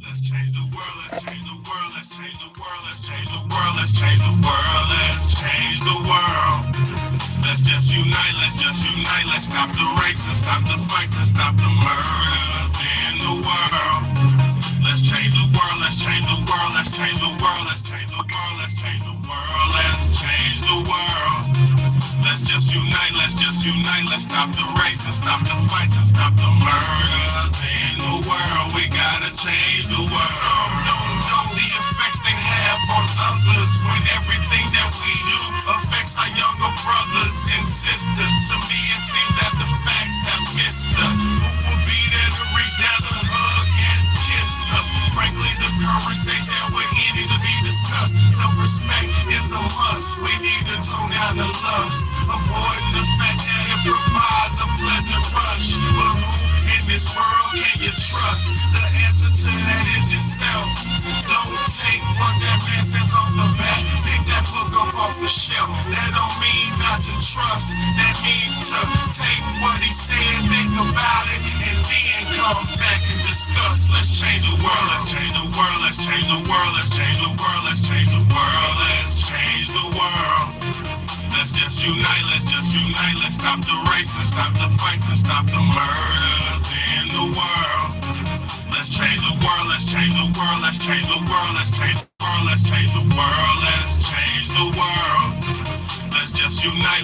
Let's change the world, let's change the world, let's change the world, let's change the world, let's change the world, let's change the world. Let's just unite, let's stop the rapes and stop the fights and stop the murders in the world. Let's change the world, let's change the world, let's change the world, let's change the world, let's change the world, let's change the world. Let's just unite, let's stop the rapes and stop the fights and stop the murders in the world. We gotta change the world. Some don't know the effects they have on others when everything that we do affects our younger brothers and sisters. To me, it seems that the facts have missed us. Who will be there to reach down to hug and kiss us? Frankly, the current state that we're in needs to be discussed. Self-respect is a must. We need to tone down the lust, avoiding the fact that it provides a pleasant rush. But who in this world can you trust? The answer to that is yourself. Don't take what that man says off the bat. Pick that book up off the shelf. That don't mean not to trust. That means to take what he said, think about it, and then come back and discuss. Let's change the world, let's change the world, let's change the world, let's change the world, let's change the world, let's change the world. Let's just unite, let's stop the rapes and stop the fights and stop the murders in the world. Let's change the world, let's change the world, let's change the world, let's change the world, let's change the world, let's change the world. Let's just unite,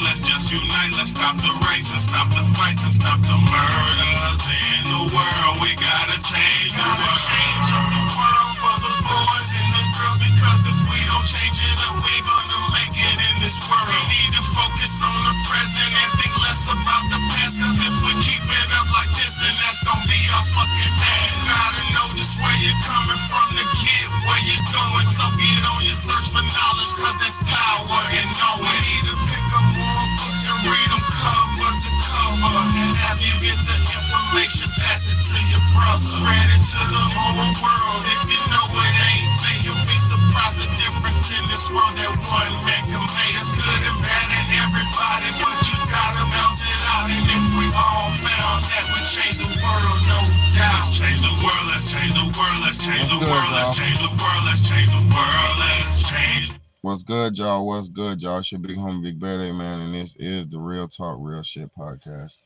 let's stop the rapes and stop the fights and stop the murders in the world. We gotta change the world. Change up the world for the boys and the girls, because if we don't change it up, we gonna make it in this world. We need to focus on the present and think less about the past, cause if we keep it up like this, then that's gonna be our fucking past. Gotta know just where you're coming from to get where you're going, so get on your search for knowledge, cause there's power in knowing. We need to pick up more books and read them cover to cover, and have you get the information, pass it to your brother, spread it to the whole world. If you know it ain't fair, you'll be surprised the difference in this world that one man can make. It's good and bad in everybody, but you gotta bounce it out. And if we all found that we change the world, no doubt. Let's change the world, let's change the world, let's change the world, let's change the world, let's change the world, let's change. What's good, y'all? What's good, y'all? It's your big homie, Big Bad man, and this is the Real Talk, Real Shit podcast.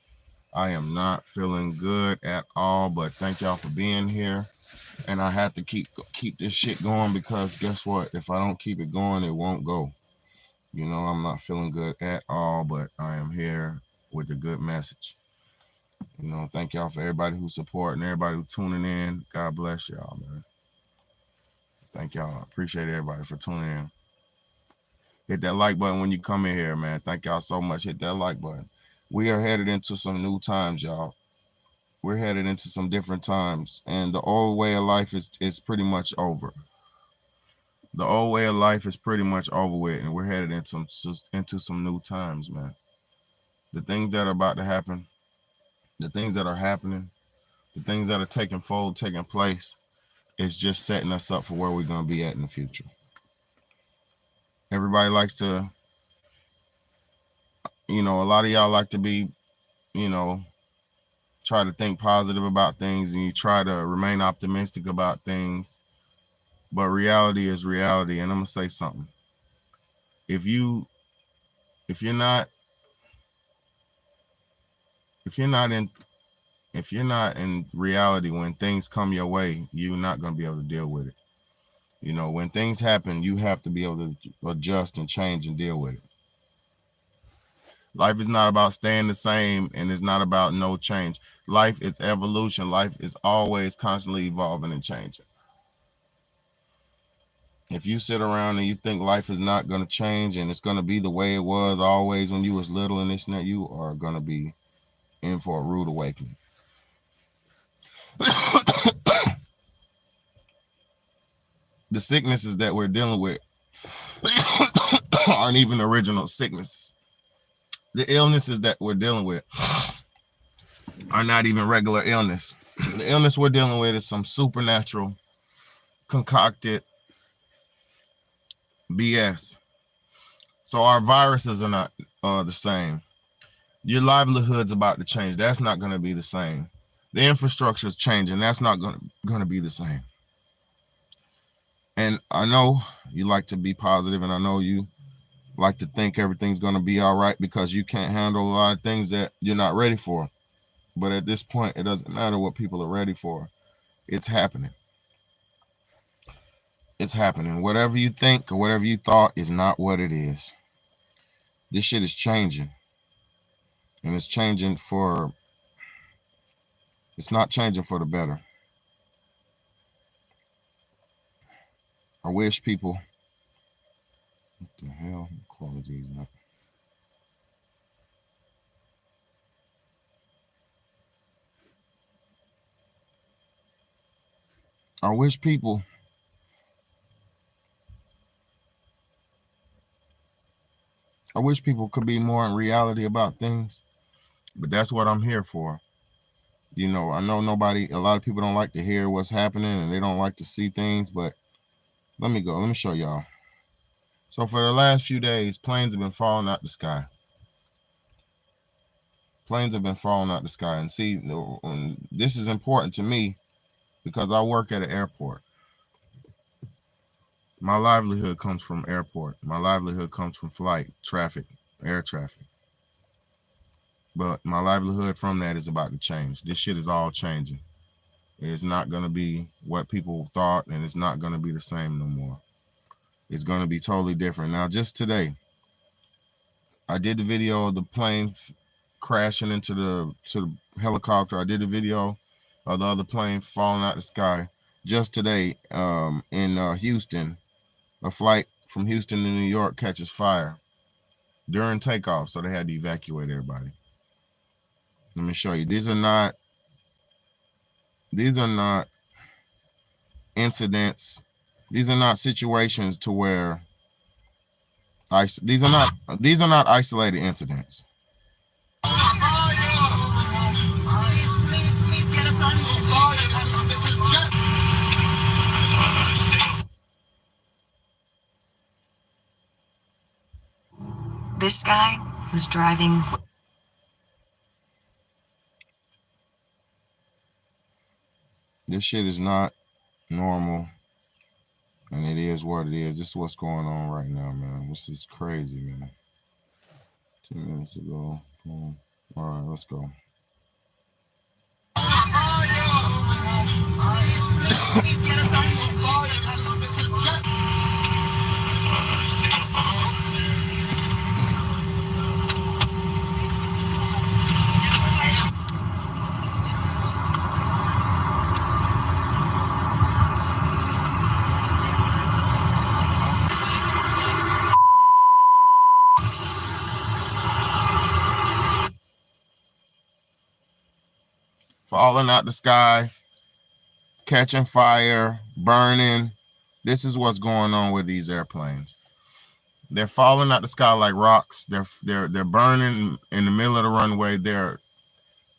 I am not feeling good at all, but thank y'all for being here. And I have to keep this shit going, because guess what? If I don't keep it going, it won't go. You know, I'm not feeling good at all, but I am here with a good message. You know, thank y'all for everybody who support and everybody who tuning in. God bless y'all, man. Thank y'all. I appreciate everybody for tuning in. Hit that like button when you come in here, man. Thank y'all so much. Hit that like button. We are headed into some new times, y'all. We're headed into some different times, and the old way of life is pretty much over. The old way of life is pretty much over with, and we're headed into some new times, man. The things that are about to happen, the things that are happening, the things that are taking place, is just setting us up for where we're going to be at in the future. Everybody likes to, a lot of y'all like to be, try to think positive about things, and you try to remain optimistic about things. But reality is reality, and I'm gonna say something. If you're not in reality when things come your way, you're not gonna be able to deal with it. When things happen, you have to be able to adjust and change and deal with it. Life is not about staying the same, and it's not about no change. Life is evolution. Life is always constantly evolving and changing. If you sit around and you think life is not going to change and it's going to be the way it was always when you was little and this and that, you are going to be in for a rude awakening. The sicknesses that we're dealing with aren't even original sicknesses. The illnesses that we're dealing with are not even regular illness. The illness we're dealing with is some supernatural, concocted BS. So our viruses are not the same. Your livelihood's about to change. That's not going to be the same. The infrastructure is changing. That's not going to be the same. And I know you like to be positive, and I know you like to think everything's going to be all right because you can't handle a lot of things that you're not ready for. But at this point, it doesn't matter what people are ready for. It's happening. It's happening. Whatever you think or whatever you thought is not what it is. This shit is changing. And it's changing for, it's not changing for the better. I wish people, what the hell? Quality is not. I wish people could be more in reality about things, but that's what I'm here for. You know, I know a lot of people don't like to hear what's happening and they don't like to see things, but let me show y'all. So for the last few days, planes have been falling out the sky. Planes have been falling out the sky. And see, this is important to me because I work at an airport. My livelihood comes from airport. My livelihood comes from flight, traffic, air traffic. But my livelihood from that is about to change. This shit is all changing. It's not going to be what people thought, and it's not going to be the same no more. It's going to be totally different. Now, just today, I did the video of the plane crashing into the helicopter. I did a video of the other plane falling out the sky. Just today, in Houston, a flight from Houston to New York catches fire during takeoff, so they had to evacuate everybody. Let me show you. These are not incidents. These are not situations to where these are not isolated incidents. This guy was driving. This shit is not normal, and it is what it is. This is what's going on right now, man. This is crazy, man. 2 minutes ago. All right, let's go. Falling out the sky, catching fire, burning. This is what's going on with these airplanes. They're falling out the sky like rocks. They're burning in the middle of the runway. They're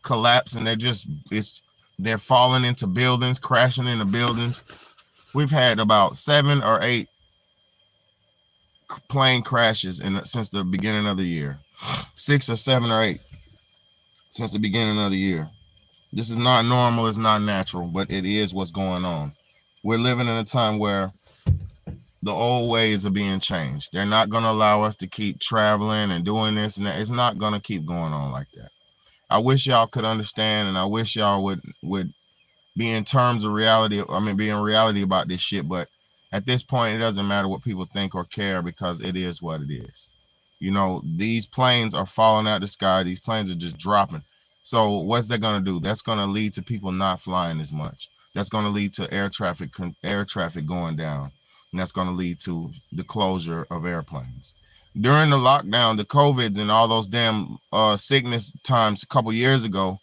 collapsing. They're falling into buildings, crashing into buildings. We've had about 7 or 8 plane crashes since the beginning of the year. 6 or 7 or 8 since the beginning of the year. This is not normal. It's not natural, but it is what's going on. We're living in a time where the old ways are being changed. They're not going to allow us to keep traveling and doing this and that. It's not going to keep going on like that. I wish y'all could understand, and I wish y'all would be in terms of reality. I mean, be in reality about this shit. But at this point, it doesn't matter what people think or care because it is what it is. You know, these planes are falling out of the sky. These planes are just dropping. So what's that going to do? That's going to lead to people not flying as much. That's going to lead to air traffic going down. And that's going to lead to the closure of airplanes. During the lockdown, the COVIDs and all those damn sickness times a couple years ago,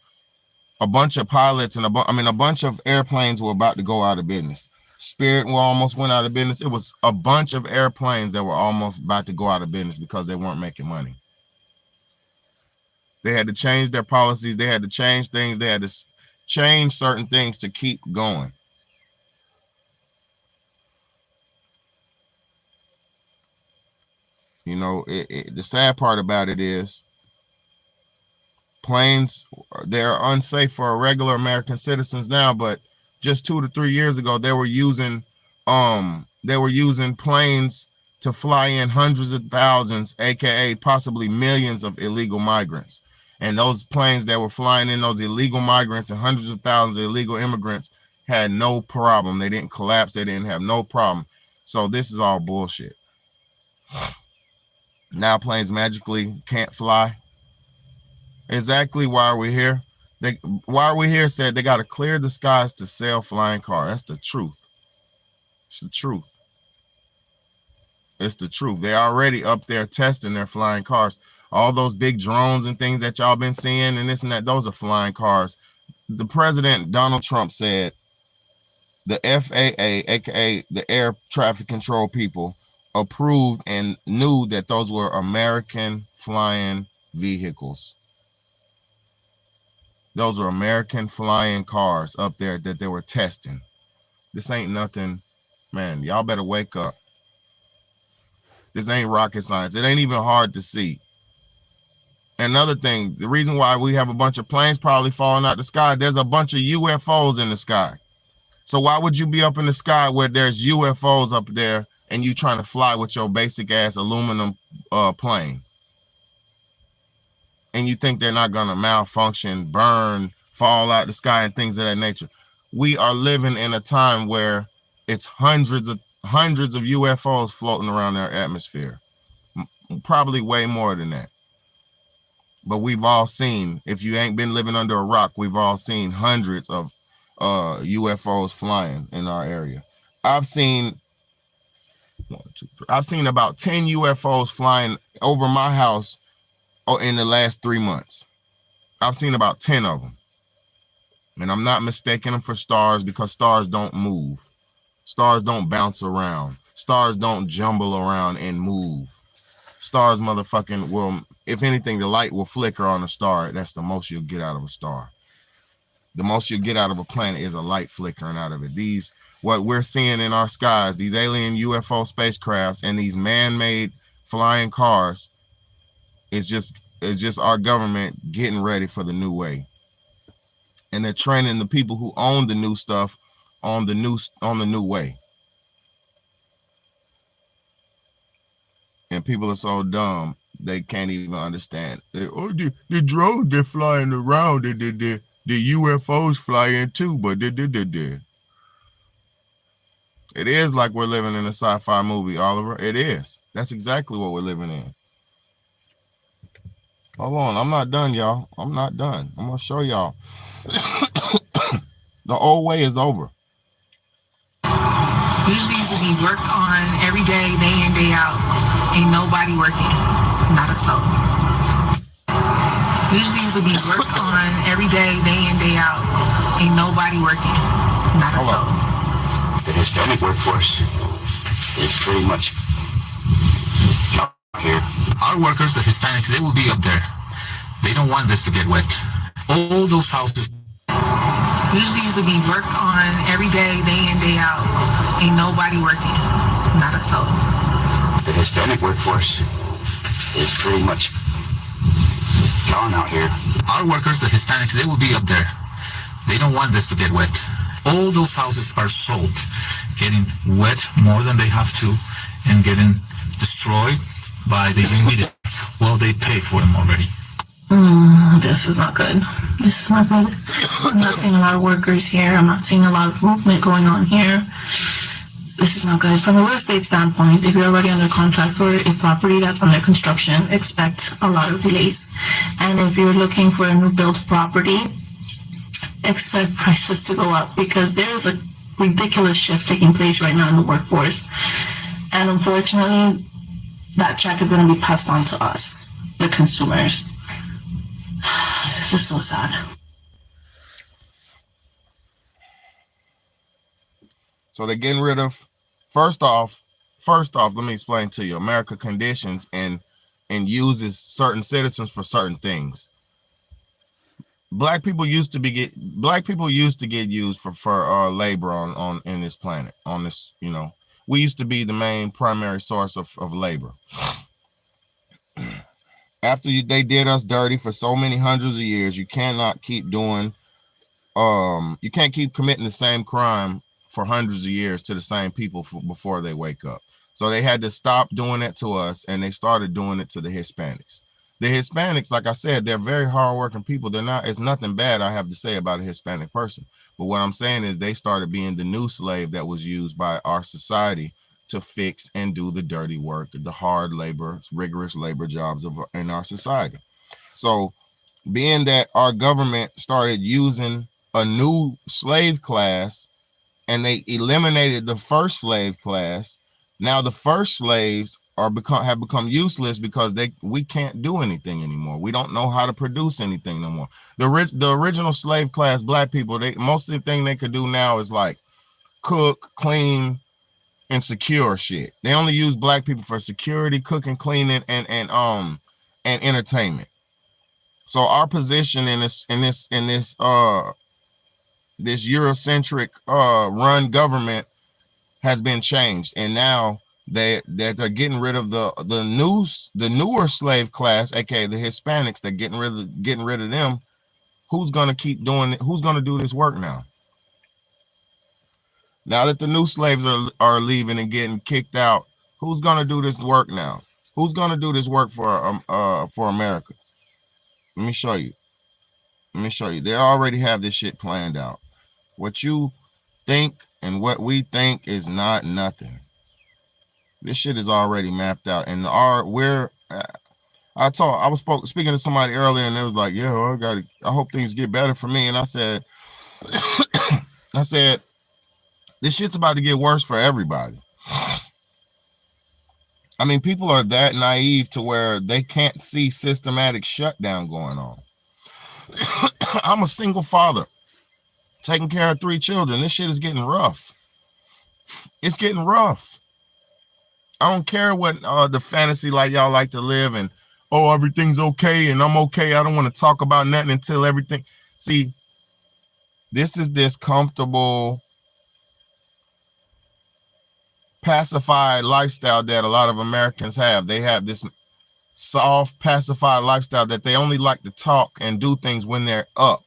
a bunch of pilots and a bunch of airplanes were about to go out of business. Spirit almost went out of business. It was a bunch of airplanes that were almost about to go out of business because they weren't making money. They had to change their policies. They had to change things. They had to change certain things to keep going. You know, the sad part about it is planes, they're unsafe for regular American citizens now, but just 2 to 3 years ago, they were using They were using planes to fly in hundreds of thousands, aka possibly millions of illegal migrants. And those planes that were flying in, those illegal migrants and hundreds of thousands of illegal immigrants, had no problem. They didn't collapse. They didn't have no problem. So this is all bullshit. Now planes magically can't fly. Exactly why we're here. Why we're here said they got to clear the skies to sell flying cars. That's the truth. It's the truth. It's the truth. They're already up there testing their flying cars. All those big drones and things that y'all been seeing and this and that, those are flying cars. The president, Donald Trump, said the FAA, aka the air traffic control people, approved and knew that those were American flying vehicles. Those were American flying cars up there that they were testing. This ain't nothing, man. Y'all better wake up. This ain't rocket science. It ain't even hard to see. Another thing, the reason why we have a bunch of planes probably falling out the sky, there's a bunch of UFOs in the sky. So why would you be up in the sky where there's UFOs up there and you trying to fly with your basic ass aluminum plane? And you think they're not gonna malfunction, burn, fall out the sky and things of that nature. We are living in a time where it's hundreds of UFOs floating around our atmosphere. Probably way more than that. But we've all seen, if you ain't been living under a rock, we've all seen hundreds of UFOs flying in our area. I've seen about 10 UFOs flying over my house in the last 3 months. I've seen about 10 of them. And I'm not mistaking them for stars because stars don't move. Stars don't bounce around. Stars don't jumble around and move. Stars motherfucking will, if anything, the light will flicker on a star. That's the most you'll get out of a star. The most you'll get out of a planet is a light flickering out of it. What we're seeing in our skies, these alien UFO spacecrafts and these man-made flying cars, is just our government getting ready for the new way. And they're training the people who own the new stuff on the new way. And people are so dumb they can't even understand. The drones they're flying around, the UFOs fly in too, but it is like we're living in a sci-fi movie, Oliver. It is. That's exactly what we're living in. Hold on, I'm not done, y'all. I'm not done. I'm gonna show y'all. The old way is over. Usually used to be worked on every day in, day out. Ain't nobody working. Not a soul. Usually used to be worked on every day in, day out. Ain't nobody working. Not a soul. The Hispanic workforce is pretty much out here. Our workers, the Hispanics, they will be up there. They don't want this to get wet. All those houses. Usually used to be worked on every day in, day out. Ain't nobody working. Not a soul. The Hispanic workforce is pretty much gone out here. Our workers, the Hispanics, they will be up there. They don't want this to get wet. All those houses are sold, getting wet more than they have to and getting destroyed by the humidity. Well, they pay for them already. This is not good. This is not good. I'm not seeing a lot of workers here. I'm not seeing a lot of movement going on here. This is not good. From a real estate standpoint, if you're already under contract for a property that's under construction, expect a lot of delays. And if you're looking for a new built property, expect prices to go up because there is a ridiculous shift taking place right now in the workforce. And unfortunately, that check is going to be passed on to us, the consumers. This is so sad. So they're getting rid of, first off, let me explain to you, America conditions and uses certain citizens for certain things. Black people used to get used for labor on in this planet, on this, we used to be the main primary source of labor. After they did us dirty for so many hundreds of years, you cannot keep doing, you can't keep committing the same crime for hundreds of years to the same people before they wake up. So they had to stop doing it to us, and they started doing it to the Hispanics. The Hispanics, like I said, they're very hardworking people. They're not, it's nothing bad I have to say about a Hispanic person. But what I'm saying is they started being the new slave that was used by our society to fix and do the dirty work, the hard labor, rigorous labor jobs in our society. So being that our government started using a new slave class and they eliminated the first slave class, now the first slaves have become useless because we can't do anything anymore. We don't know how to produce anything no more. The original slave class, black people, most of the thing they could do now is like cook, clean, and secure shit. They only use black people for security, cooking, cleaning, and entertainment. So our position in this Eurocentric run government has been changed, and now they're getting rid of the newer slave class, aka the Hispanics. They're getting rid of them. Who's gonna keep doing it? Who's gonna do this work now? Now that the new slaves are leaving and getting kicked out, who's gonna do this work now? Who's gonna do this work for America? Let me show you. They already have this shit planned out. What you think and what we think is not nothing. This shit is already mapped out, and I was speaking to somebody earlier, and it was like, yeah, I hope things get better for me. And I said, this shit's about to get worse for everybody. I mean, people are that naive to where they can't see systematic shutdown going on. I'm a single father, taking care of 3 children. This shit is getting rough. It's getting rough. I don't care what the fantasy like y'all like to live and, oh, everything's okay and I'm okay. I don't want to talk about nothing until everything. See, this is this comfortable, pacified lifestyle that a lot of Americans have. They have this soft, pacified lifestyle that they only like to talk and do things when they're up.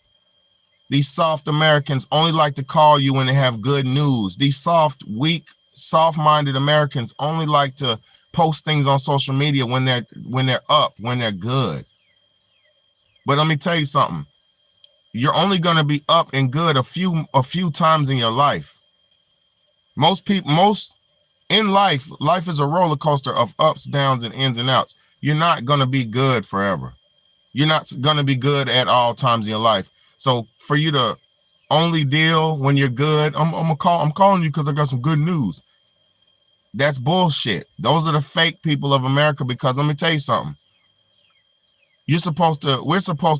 These soft Americans only like to call you when they have good news. These soft, weak, soft-minded Americans only like to post things on social media when they're up, when they're good. But let me tell you something. You're only going to be up and good a few times in your life. Most in life is a roller coaster of ups, downs, and ins and outs. You're not going to be good forever. You're not going to be good at all times in your life. So for you to only deal when you're good, I'm calling you because I got some good news. That's bullshit. Those are the fake people of America, because let me tell you something. We're supposed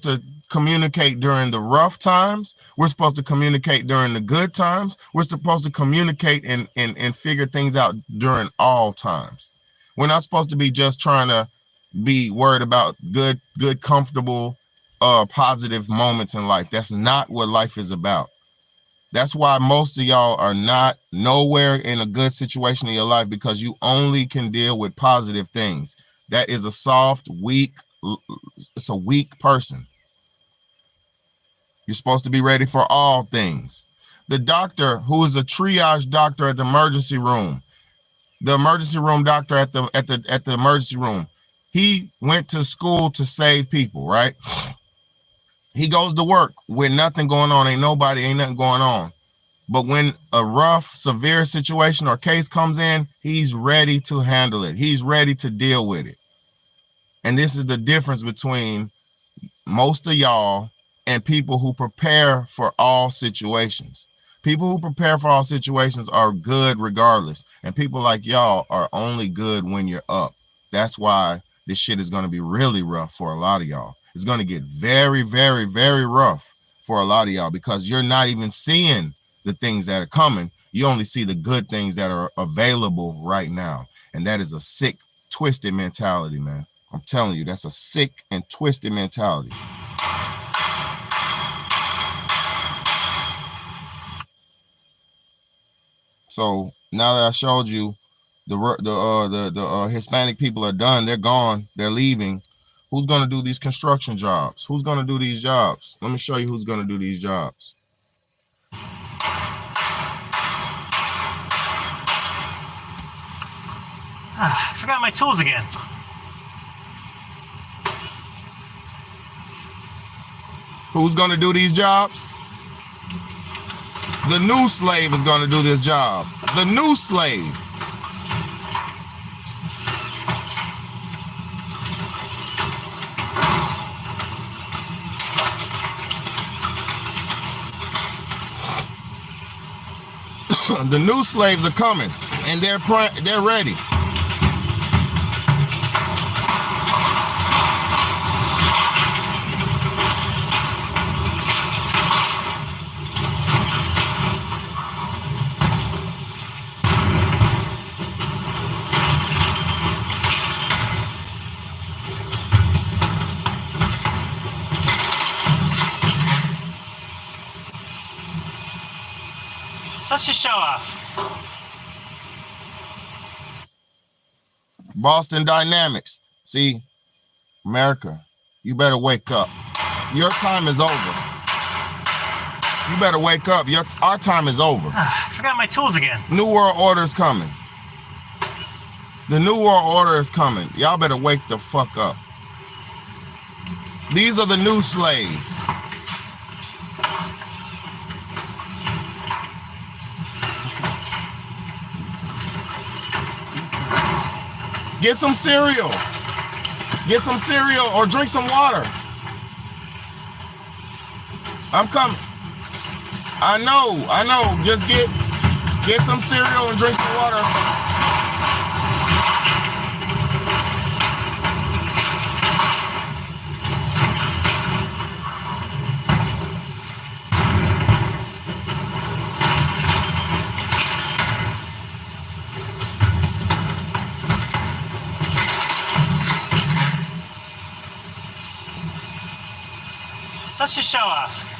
to communicate during the rough times. We're supposed to communicate during the good times. We're supposed to communicate and figure things out during all times. We're not supposed to be just trying to be worried about good, comfortable, positive moments in life. That's not what life is about. That's why most of y'all are not nowhere in a good situation in your life, because you only can deal with positive things. That is a soft, weak, it's a weak person. You're supposed to be ready for all things. The doctor who is a triage doctor at the emergency room doctor at the emergency room, he went to school to save people, right? He goes to work with nothing going on, ain't nothing going on. But when a rough, severe situation or case comes in, he's ready to handle it. He's ready to deal with it. And this is the difference between most of y'all and people who prepare for all situations. People who prepare for all situations are good regardless. And people like y'all are only good when you're up. That's why this shit is going to be really rough for a lot of y'all. It's going to get very, very, very rough for a lot of y'all, because you're not even seeing the things that are coming. You only see the good things that are available right now. And that is a sick, twisted mentality, man. I'm telling you, that's a sick and twisted mentality. So now that I showed you the Hispanic people are done, they're gone, they're leaving. Who's going to do these construction jobs? Who's going to do these jobs? Let me show you who's going to do these jobs. forgot my tools again. Who's gonna do these jobs? The new slave is gonna do this job. The new slave. The new slaves are coming, and they're ready. Such a show off. Boston Dynamics. See, America, you better wake up. Your time is over. You better wake up. Our time is over. I forgot my tools again. New World Order is coming. The New World Order is coming. Y'all better wake the fuck up. These are the new slaves. Get some cereal. Get some cereal or drink some water. I'm coming. I know. Just get some cereal and drink some water. Such a show off.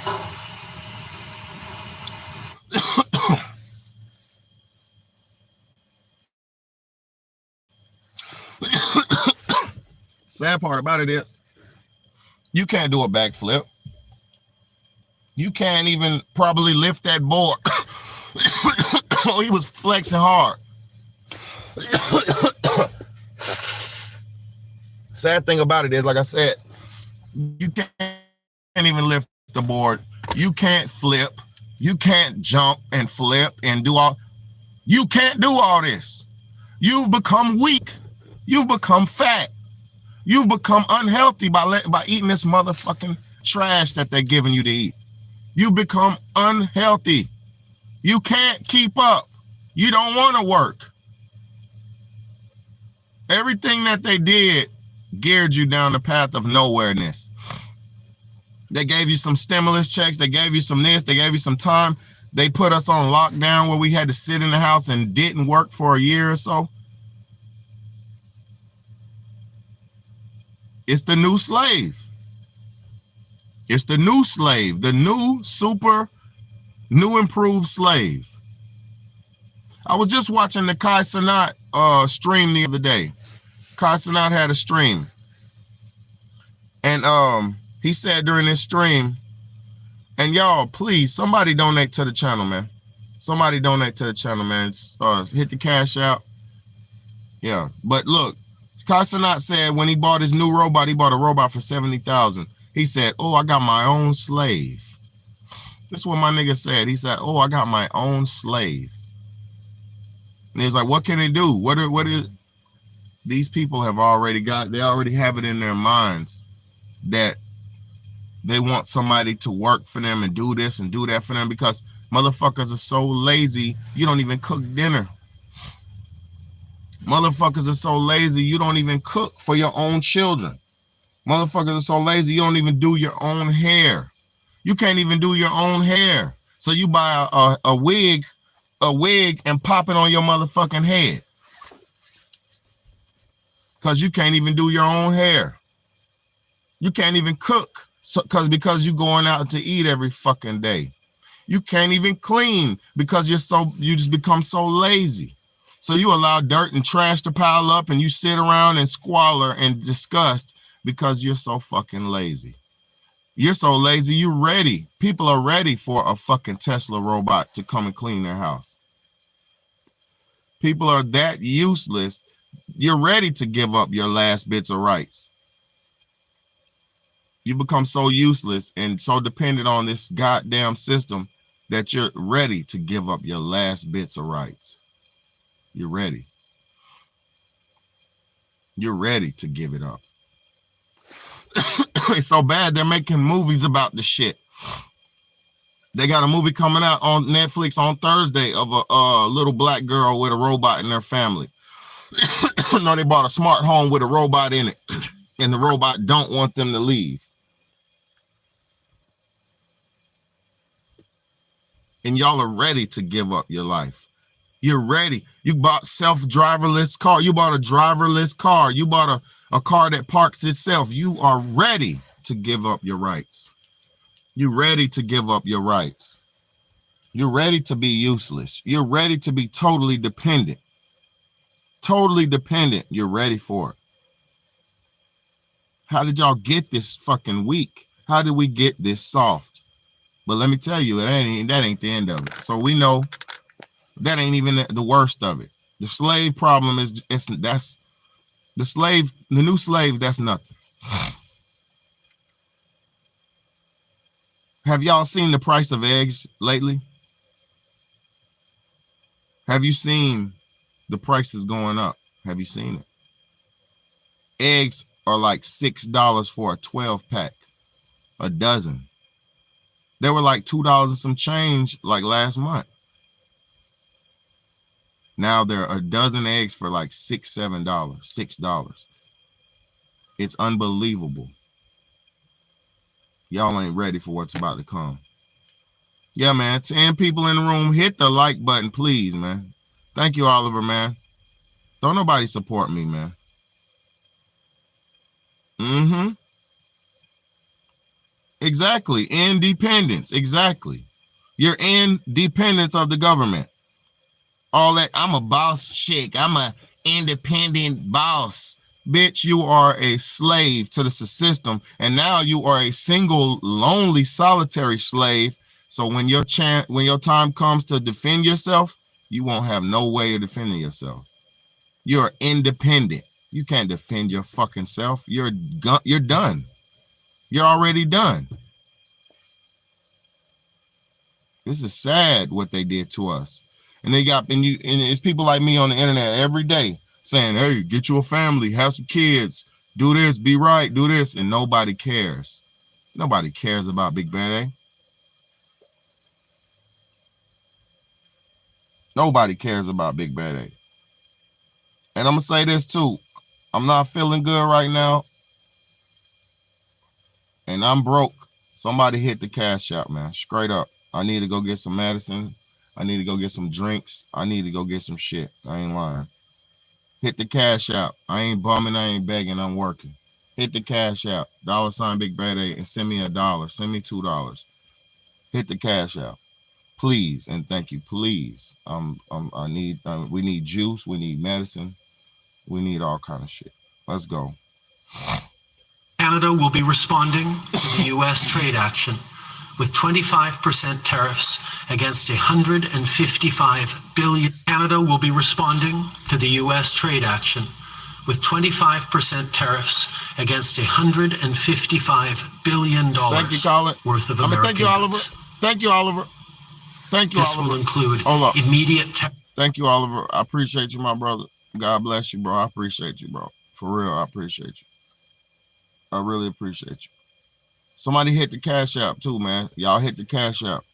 Sad part about it is you can't do a backflip. You can't even probably lift that board. Oh, he was flexing hard. Sad thing about it is, like I said, you can't even lift the board. You can't flip. You can't jump and flip and do all. You can't do all this. You've become weak. You've become fat. You've become unhealthy by eating this motherfucking trash that they're giving you to eat. You become unhealthy. You can't keep up. You don't want to work. Everything that they did geared you down the path of nowhereness. They gave you some stimulus checks. They gave you some this. They gave you some time. They put us on lockdown where we had to sit in the house and didn't work for a year or so. It's the new slave. It's the new slave, the new improved slave. I was just watching the Kai Cenat stream the other day. Kai Cenat had a stream. And he said during this stream, and y'all, please, somebody donate to the channel, man. Somebody donate to the channel, man. Hit the cash out. Yeah, but look, Kai Cenat said when he bought his new robot, he bought a robot for $70,000. He said, "Oh, I got my own slave." This is what my nigga said. He said, "Oh, I got my own slave." And he was like, "What can they do? What is?" These people have already they already have it in their minds that they want somebody to work for them and do this and do that for them because motherfuckers are so lazy, you don't even cook dinner. Motherfuckers are so lazy, you don't even cook for your own children. Motherfuckers are so lazy, you don't even do your own hair. You can't even do your own hair. So you buy a wig and pop it on your motherfucking head. Because you can't even do your own hair. You can't even cook because you're going out to eat every fucking day. You can't even clean because you just become so lazy. So you allow dirt and trash to pile up and you sit around and squalor and disgust because you're so fucking lazy. You're so lazy, you're ready. People are ready for a fucking Tesla robot to come and clean their house. People are that useless You're ready to give up your last bits of rights. You become so useless and so dependent on this goddamn system that you're ready to give up your last bits of rights. You're ready. You're ready to give it up. It's so bad they're making movies about the shit. They got a movie coming out on Netflix on Thursday of a little black girl with a robot in their family. No, they bought a smart home with a robot in it, and the robot don't want them to leave. And y'all are ready to give up your life. You're ready. You bought self-driverless car. You bought a driverless car. You bought a car that parks itself. You are ready to give up your rights. You're ready to give up your rights. You're ready to be useless. You're ready to be totally dependent. Totally dependent. You're ready for it. How did y'all get this fucking weak? How did we get this soft? But let me tell you, that ain't the end of it. So we know that ain't even the worst of it. The slave problem that's the new slaves, that's nothing. Have y'all seen the price of eggs lately? Have you seen the prices going up? Have you seen it? Eggs are like $6 for a 12-pack, a dozen. They were like $2 and some change like last month. Now they're a dozen eggs for like $6. It's unbelievable. Y'all ain't ready for what's about to come. Yeah, man. 10 people in the room. Hit the like button, please, man. Thank you, Oliver, man. Don't nobody support me, man. Exactly. Independence. Exactly. You're independence of the government. All that. I'm a boss chick. I'm a independent boss. Bitch, you are a slave to the system, and now you are a single, lonely, solitary slave. So when your time comes to defend yourself, you won't have no way of defending yourself. You're independent. You can't defend your fucking self. You're done. You're already done. This is sad what they did to us. And it's people like me on the internet every day saying, hey, get you a family, have some kids, do this, be right, do this, and nobody cares. Nobody cares about Big Bad A. Nobody cares about Big Bad A. And I'm going to say this too. I'm not feeling good right now. And I'm broke. Somebody hit the cash out, man. Straight up. I need to go get some medicine. I need to go get some drinks. I need to go get some shit. I ain't lying. Hit the cash out. I ain't bumming. I ain't begging. I'm working. Hit the cash out. $ Big Bad A and send me $1. Send me $2. Hit the cash out. Please and thank you. Please. We need juice. We need medicine. We need all kind of shit. Let's go. Canada will be responding to the U.S. trade action with 25% tariffs against $155 billion. Canada will be responding to the U.S. trade action with 25% tariffs against $155 billion worth of American thank you, Oliver. goods. Thank you, Oliver. Thank you, This Oliver. will include immediate Thank you, Oliver. I appreciate you, my brother. God bless you, bro. I appreciate you, bro. For real, I appreciate you. I really appreciate you. Somebody hit the cash app too, man. Y'all hit the cash app.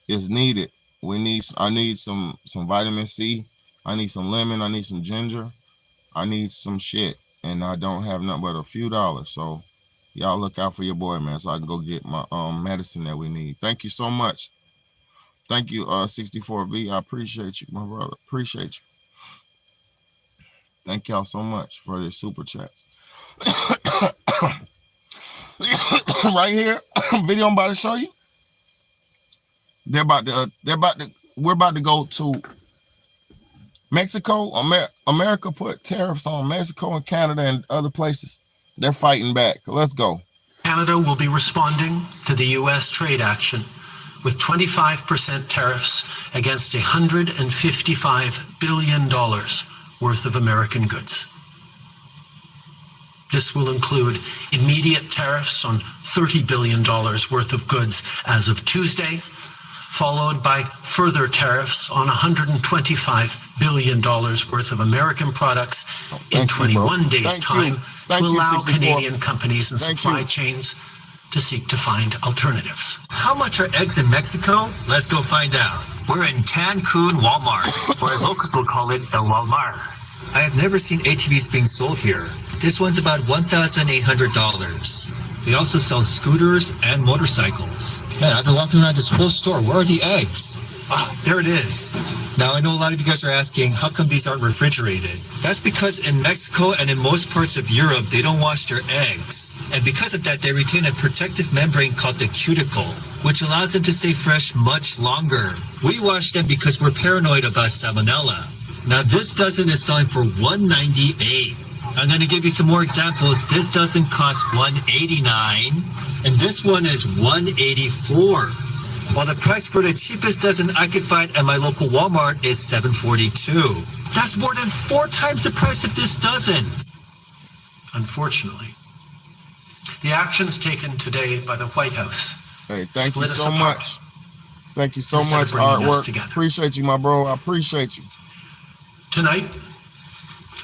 It's needed. I need some vitamin C. I need some lemon. I need some ginger. I need some shit. And I don't have nothing but a few dollars. So y'all look out for your boy, man, so I can go get my medicine that we need. Thank you so much. Thank you, 64V. I appreciate you, my brother. Appreciate you. Thank y'all so much for the super chats. Right here, video I'm about to show you. We're about to go to Mexico. America put tariffs on Mexico and Canada and other places. They're fighting back. Let's go. Canada will be responding to the U.S. trade action with 25% tariffs against $155 billion worth of American goods. This will include immediate tariffs on $30 billion worth of goods as of Tuesday, followed by further tariffs on $125 billion worth of American products in 21 days' time to allow Canadian companies and supply chains to seek to find alternatives. How much are eggs in Mexico? Let's go find out. We're in Cancun Walmart, or as locals will call it, El Walmart. I have never seen ATVs being sold here. This one's about $1,800. They also sell scooters and motorcycles. Man, I've been walking around this whole store. Where are the eggs? Ah, there it is. Now, I know a lot of you guys are asking, how come these aren't refrigerated? That's because in Mexico and in most parts of Europe, they don't wash their eggs. And because of that, they retain a protective membrane called the cuticle, which allows them to stay fresh much longer. We wash them because we're paranoid about salmonella. Now, this dozen is selling for $198. I'm going to give you some more examples. This dozen costs $189, and this one is $184. While the price for the cheapest dozen I could find at my local Walmart is $742. That's more than 4 times the price of this dozen. Unfortunately, the actions taken today by the White House Hey, thank you split us so apart much. Thank you so instead of much, bringing us Artwork. together. Appreciate you, my bro. I appreciate you. Tonight,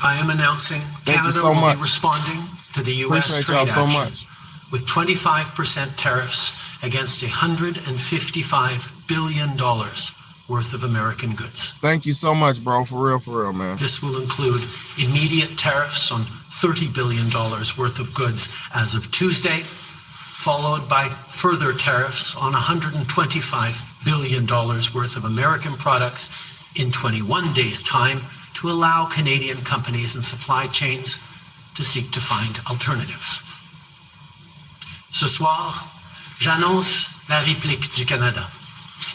I am announcing Thank you Canada so will much. be responding to the U.S. Appreciate y'all trade so action much. with 25% tariffs against $155 billion worth of American goods. Thank you so much, bro. For real, man. This will include immediate tariffs on $30 billion worth of goods as of Tuesday, followed by further tariffs on $125 billion worth of American products in 21 days' time to allow Canadian companies and supply chains to seek to find alternatives. Ce soir, j'annonce la réplique du Canada.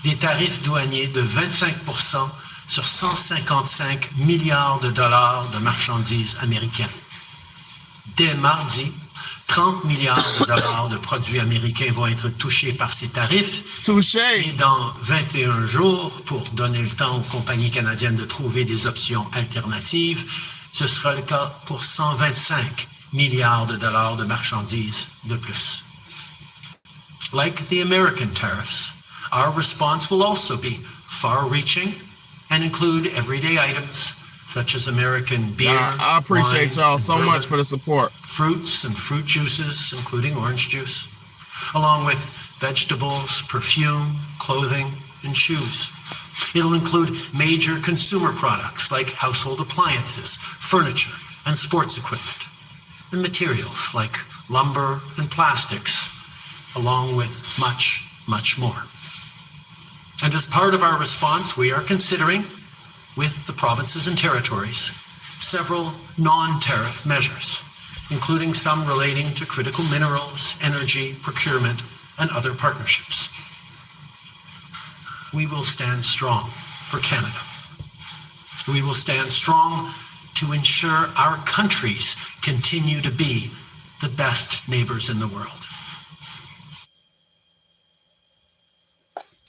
Des tarifs douaniers de 25% sur 155 milliards de dollars de marchandises américaines. Dès mardi, 30 milliards de dollars de produits américains vont être touchés par ces tarifs. Touché. Et dans 21 jours, pour donner le temps aux compagnies canadiennes de trouver des options alternatives, ce sera le cas pour 125 milliards de dollars de marchandises de plus. Like the American tariffs, our response will also be far-reaching and include everyday items such as American beer, I appreciate wine, y'all so bourbon, much for the support. fruits and fruit juices, including orange juice, along with vegetables, perfume, clothing, and shoes. It'll include major consumer products like household appliances, furniture, and sports equipment, and materials like lumber and plastics, along with much, much more. And as part of our response, we are considering, with the provinces and territories, several non-tariff measures, including some relating to critical minerals, energy, procurement, and other partnerships. We will stand strong for Canada. We will stand strong to ensure our countries continue to be the best neighbors in the world.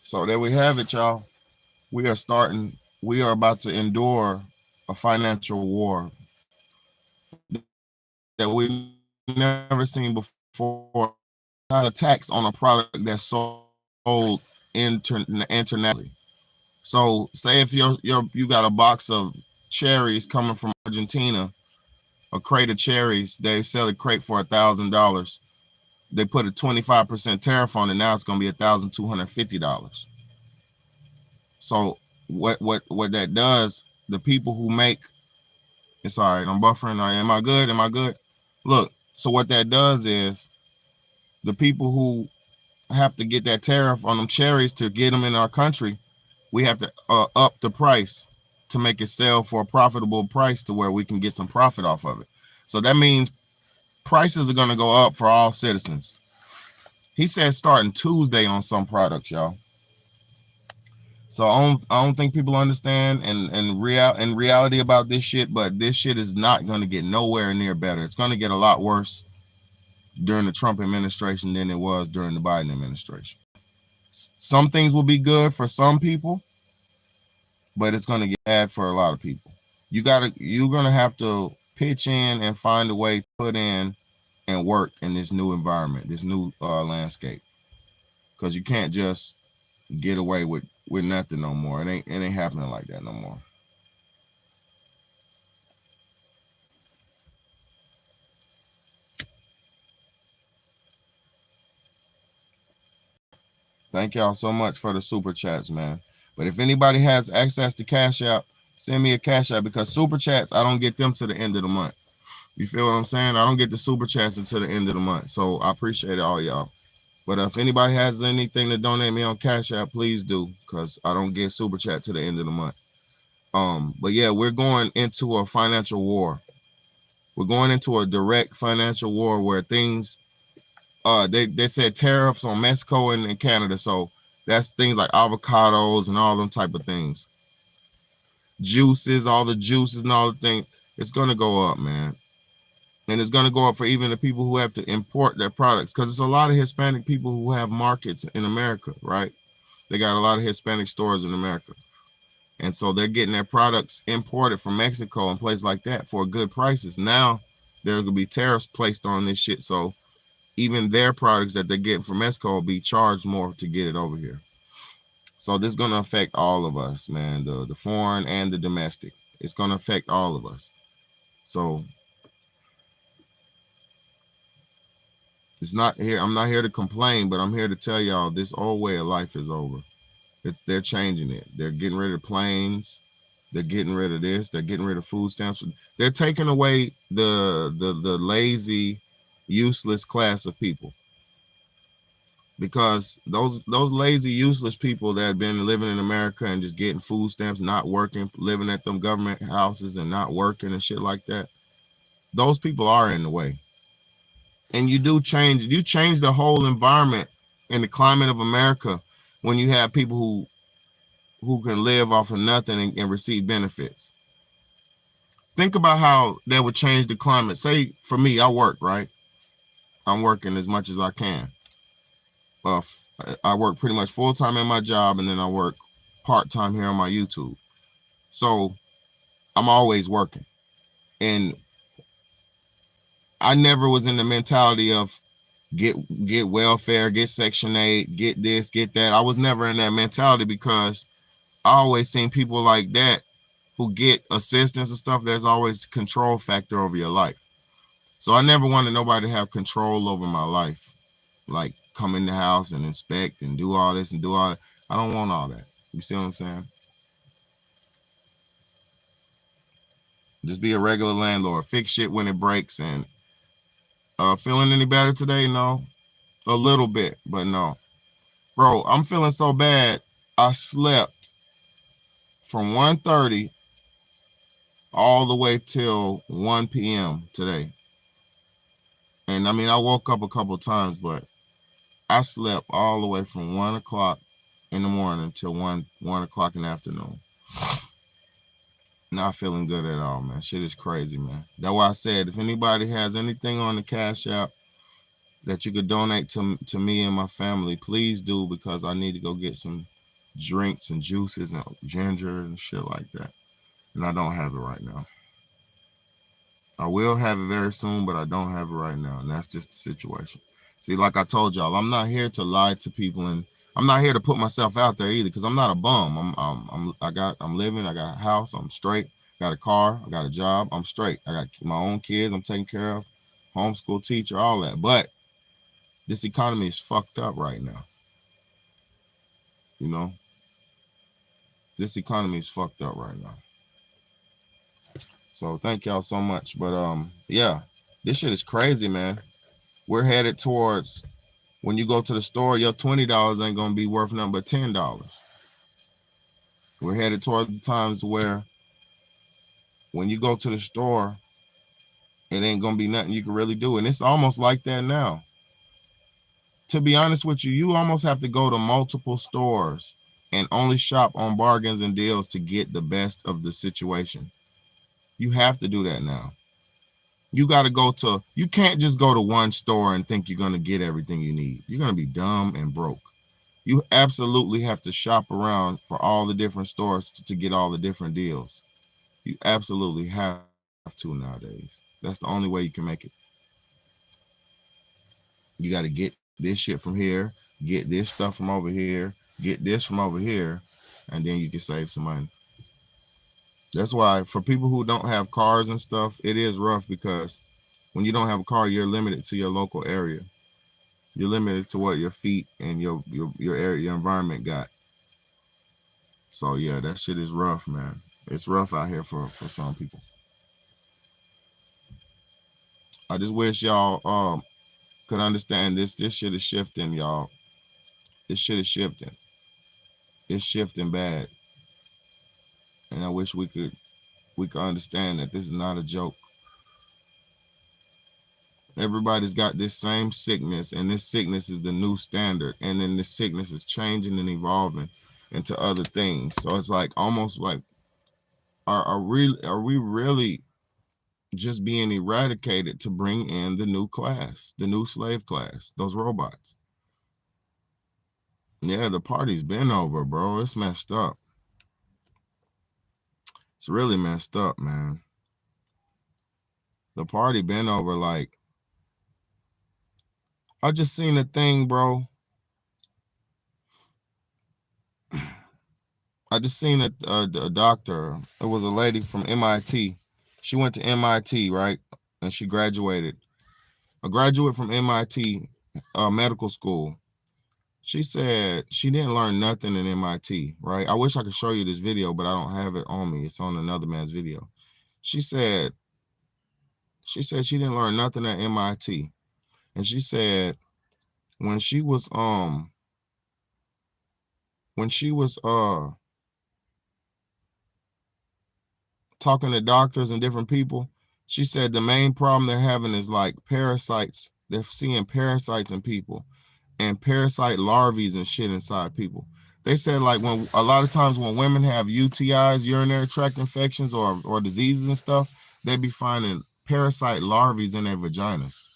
So there we have it, y'all. We are about to endure a financial war that we've never seen before. A tax on a product that's sold internationally. So say if you got a box of cherries coming from Argentina, a crate of cherries, they sell a crate for $1,000. They put a 25% tariff on it. Now it's going to be $1,250. So what that does, the people who make, it's all right, I'm buffering. Am I good? Am I good? Look, so what that does is the people who have to get that tariff on them cherries to get them in our country, we have to up the price to make it sell for a profitable price to where we can get some profit off of it. So that means prices are going to go up for all citizens. He said starting Tuesday on some products, y'all. So I don't think people understand and reality about this shit, but this shit is not going to get nowhere near better. It's going to get a lot worse during the Trump administration than it was during the Biden administration. Some things will be good for some people, but it's going to get bad for a lot of people. you're gonna have to pitch in and find a way to put in and work in this new environment, this new landscape, because you can't just get away with nothing no more. It ain't happening like that no more. Thank y'all so much for the super chats, man. But if anybody has access to Cash App, send me a Cash App, because super chats, I don't get them to the end of the month. You feel what I'm saying? I don't get the super chats until the end of the month. So I appreciate all y'all. But if anybody has anything to donate me on Cash App, please do, because I don't get super chat to the end of the month. But yeah, we're going into a financial war. We're going into a direct financial war where things, they said tariffs on Mexico and Canada. So that's things like avocados and all them type of things. Juices, all the juices and all the things. It's going to go up, man. And it's going to go up for even the people who have to import their products, because it's a lot of Hispanic people who have markets in America, right? They got a lot of Hispanic stores in America. And so they're getting their products imported from Mexico and places like that for good prices. Now there will be tariffs placed on this shit. So even their products that they're getting from Mexico will be charged more to get it over here. So this is going to affect all of us, man, the foreign and the domestic. It's going to affect all of us. So it's not here. I'm not here to complain, but I'm here to tell y'all this old way of life is over. They're changing it. They're getting rid of planes. They're getting rid of this. They're getting rid of food stamps. They're taking away the lazy, useless class of people. Because those lazy, useless people that have been living in America and just getting food stamps, not working, living at them government houses and not working and shit like that, those people are in the way. And you change the whole environment and the climate of America when you have people who can live off of nothing and receive benefits. Think about how that would change the climate. Say, for me, I work, right? I'm working as much as I can. I work pretty much full-time in my job, and then I work part-time here on my YouTube. So I'm always working. And I never was in the mentality of get welfare, get Section 8, get this, get that. I was never in that mentality because I always seen people like that who get assistance and stuff. There's always control factor over your life. So I never wanted nobody to have control over my life, like come in the house and inspect and do all this and do all that. I don't want all that. You see what I'm saying? Just be a regular landlord. Fix shit when it breaks. And feeling any better today? No. A little bit, but no. Bro, I'm feeling so bad. I slept from 1:30 all the way till 1 p.m. today. And I mean, I woke up a couple times, but I slept all the way from 1 o'clock in the morning till 1 o'clock in the afternoon. Not feeling good at all, man. Shit is crazy, man. That's why I said, if anybody has anything on the Cash App that you could donate to me and my family, please do, because I need to go get some drinks and juices and ginger and shit like that. And I don't have it right now. I will have it very soon, but I don't have it right now. And that's just the situation. See, like I told y'all, I'm not here to lie to people, and I'm not here to put myself out there either, because I'm not a bum. I'm living, I got a house, I'm straight, got a car, I got a job, I'm straight. I got my own kids I'm taking care of, homeschool teacher, all that. But this economy is fucked up right now. You know? This economy is fucked up right now. So thank y'all so much. But yeah, this shit is crazy, man. We're headed towards, when you go to the store, your $20 ain't gonna be worth nothing but $10. We're headed towards the times where when you go to the store, it ain't gonna be nothing you can really do. And it's almost like that now. To be honest with you, you almost have to go to multiple stores and only shop on bargains and deals to get the best of the situation. You have to do that now. You got to you can't just go to one store and think you're going to get everything you need. You're going to be dumb and broke. You absolutely have to shop around for all the different stores to get all the different deals. You absolutely have to nowadays. That's the only way you can make it. You got to get this shit from here, get this stuff from over here, get this from over here, and then you can save some money. That's why for people who don't have cars and stuff, it is rough, because when you don't have a car, you're limited to your local area. You're limited to what your feet and your area, your environment got. So yeah, that shit is rough, man. It's rough out here for some people. I just wish y'all could understand this. This shit is shifting, y'all. This shit is shifting. It's shifting bad. And I wish we could understand that this is not a joke. Everybody's got this same sickness, and this sickness is the new standard. And then this sickness is changing and evolving into other things. So it's like almost like, are we really just being eradicated to bring in the new class, the new slave class, those robots? Yeah, the party's been over, bro. It's messed up. It's really messed up, man. The party been over. Like, I just seen a thing, bro. I just seen a doctor. It was a lady from MIT. She went to MIT, right? And she graduated. A graduate from MIT medical school. She said she didn't learn nothing in MIT, right? I wish I could show you this video, but I don't have it on me. It's on another man's video. She said she didn't learn nothing at MIT. And she said when she was talking to doctors and different people, she said the main problem they're having is like parasites. They're seeing parasites in people and parasite larvae and shit inside people. They said like when a lot of times when women have UTIs, urinary tract infections or diseases and stuff, they be finding parasite larvae in their vaginas.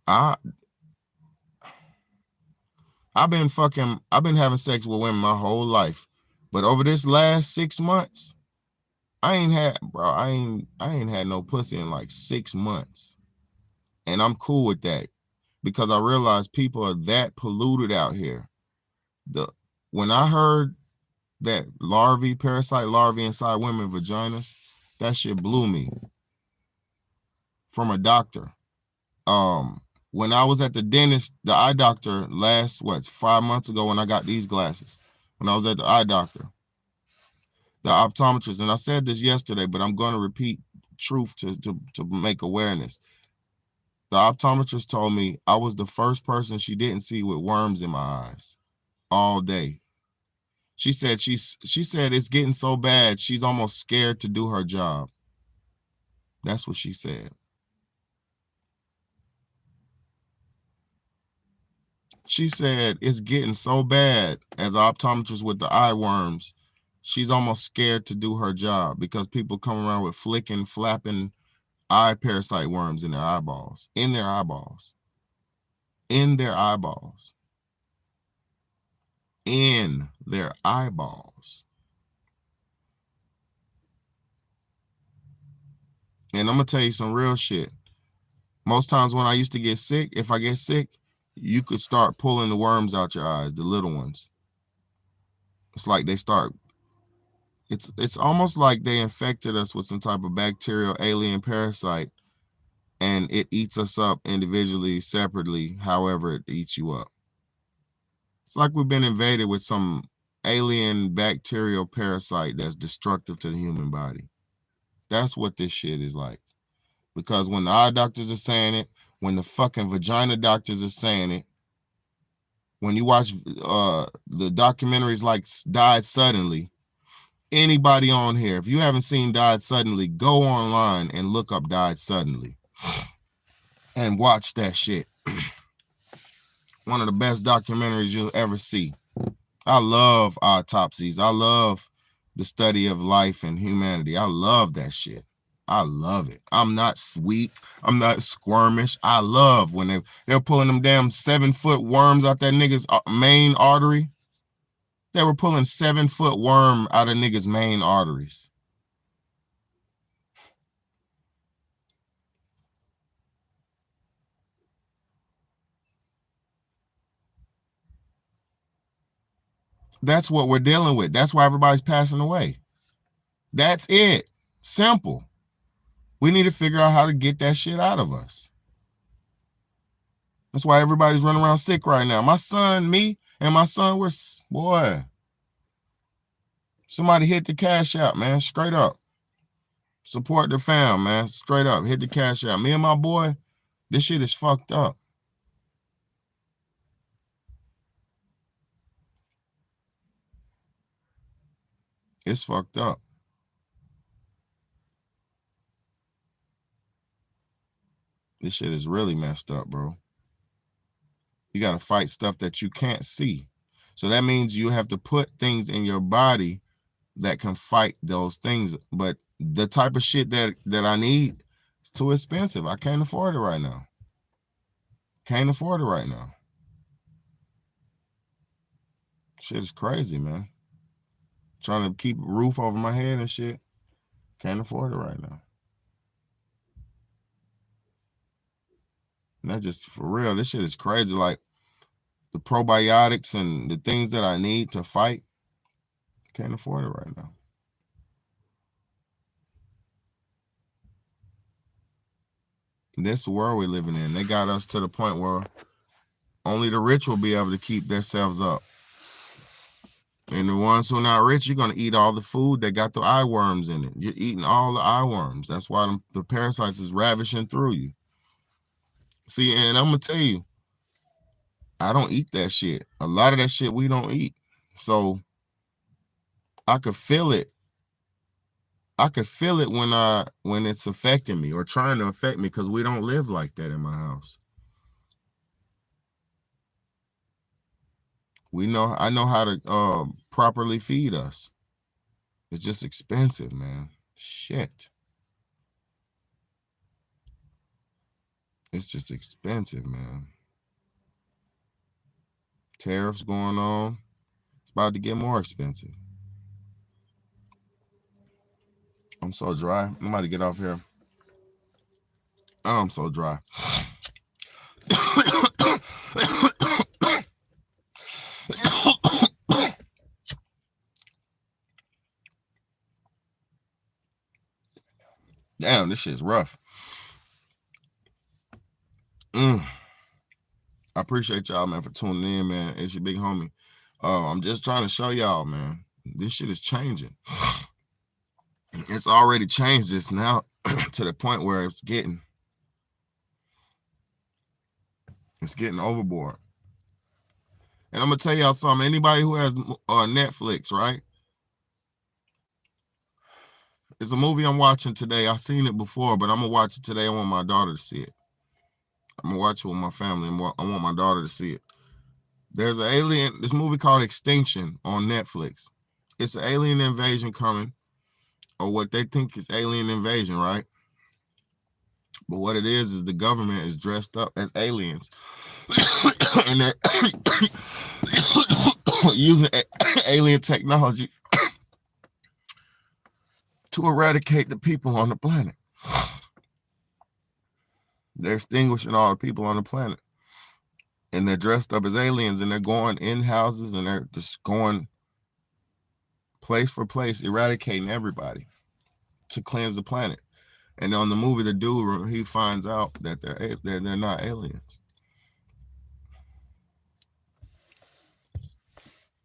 I've been having sex with women my whole life, but over this last 6 months, I ain't had no pussy in like 6 months. And I'm cool with that because I realize people are that polluted out here. When I heard that parasite larvae inside women's vaginas, that shit blew me. From a doctor. When I was at the dentist, the eye doctor 5 months ago when I got these glasses, when I was at the eye doctor, the optometrist, and I said this yesterday, but I'm going to repeat truth to make awareness. The optometrist told me I was the first person she didn't see with worms in my eyes all day. She said it's getting so bad, she's almost scared to do her job. That's what she said. She said it's getting so bad as an optometrist with the eye worms, she's almost scared to do her job because people come around with flapping eye parasite worms in their eyeballs. And I'm going to tell you some real shit. Most times when I used to get sick, if I get sick, you could start pulling the worms out your eyes, the little ones. It's like it's almost like they infected us with some type of bacterial alien parasite and it eats us up individually, separately, however it eats you up. It's like we've been invaded with some alien bacterial parasite that's destructive to the human body. That's what this shit is like. Because when the eye doctors are saying it, when the fucking vagina doctors are saying it, when you watch the documentaries like Died Suddenly, anybody on here, if you haven't seen Died Suddenly, go online and look up Died Suddenly and watch that shit. One of the best documentaries you'll ever see. I love autopsies. I love the study of life and humanity. I love that shit. I love it. I'm not weak. I'm not squirmish. I love when they're pulling them damn 7-foot worms out that nigga's main artery. They were pulling 7-foot worm out of niggas' main arteries. That's what we're dealing with. That's why everybody's passing away. That's it. Simple. We need to figure out how to get that shit out of us. That's why everybody's running around sick right now. My son, me, and my son, boy. Somebody hit the cash out, man. Straight up. Support the fam, man. Straight up. Hit the cash out. Me and my boy, this shit is fucked up. It's fucked up. This shit is really messed up, bro. You got to fight stuff that you can't see. So that means you have to put things in your body that can fight those things. But the type of shit that I need is too expensive. I can't afford it right now. Can't afford it right now. Shit is crazy, man. Trying to keep a roof over my head and shit. Can't afford it right now. And that's just for real. This shit is crazy. Like the probiotics and the things that I need to fight. Can't afford it right now. This world we're living in. They got us to the point where only the rich will be able to keep themselves up. And the ones who are not rich, you're going to eat all the food that got the eye worms in it. You're eating all the eye worms. That's why the parasites is ravishing through you. See, and I'm going to tell you, I don't eat that shit. A lot of that shit we don't eat. So I could feel it. I could feel it when it's affecting me or trying to affect me because we don't live like that in my house. I know how to properly feed us. It's just expensive, man. Shit. It's just expensive, man. Tariffs going on. It's about to get more expensive. I'm so dry. I'm about to get off here. Oh, I'm so dry. Damn, this shit's rough. I appreciate y'all, man, for tuning in, man. It's your big homie. I'm just trying to show y'all, man. This shit is changing. It's already changed this now to the point where it's getting overboard. And I'm gonna tell y'all something. Anybody who has Netflix, right? It's a movie I'm watching today. I've seen it before, but I'm gonna watch it today. I want my daughter to see it. I'm gonna watch it with my family, and I want my daughter to see it. There's an alien. This movie called Extinction on Netflix. It's an alien invasion coming, or what they think is alien invasion, right? But what it is the government is dressed up as aliens, and they're using alien technology to eradicate the people on the planet. They're extinguishing all the people on the planet. And they're dressed up as aliens, and they're going in houses, and they're just going place for place, eradicating everybody to cleanse the planet. And on the movie, the dude, he finds out that they're not aliens.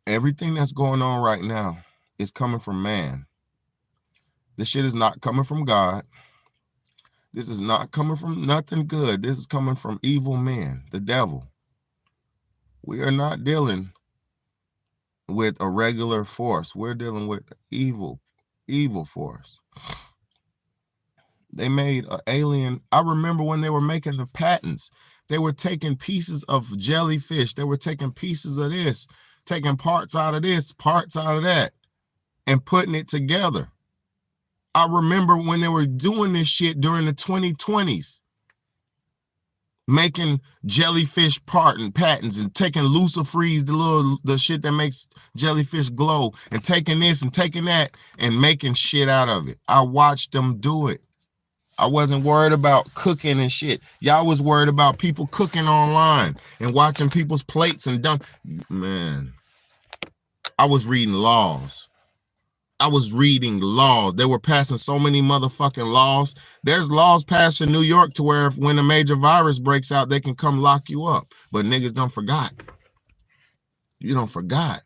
Everything that's going on right now is coming from man. This shit is not coming from God. This is not coming from nothing good. This is coming from evil men, the devil. We are not dealing with a regular force. We're dealing with evil force. They made an alien. I remember when they were making the patents, they were taking pieces of jellyfish. They were taking pieces of this, taking parts out of this, parts out of that, and putting it together. I remember when they were doing this shit during the 2020s. making jellyfish patents and taking Lucifreeze, the shit that makes jellyfish glow, and taking this and taking that and making shit out of it. I watched them do it. I wasn't worried about cooking and shit. Y'all was worried about people cooking online and watching people's plates and man. I was reading laws. They were passing so many motherfucking laws. There's laws passed in New York to where when a major virus breaks out, they can come lock you up. But niggas don't forgot. You don't forgot.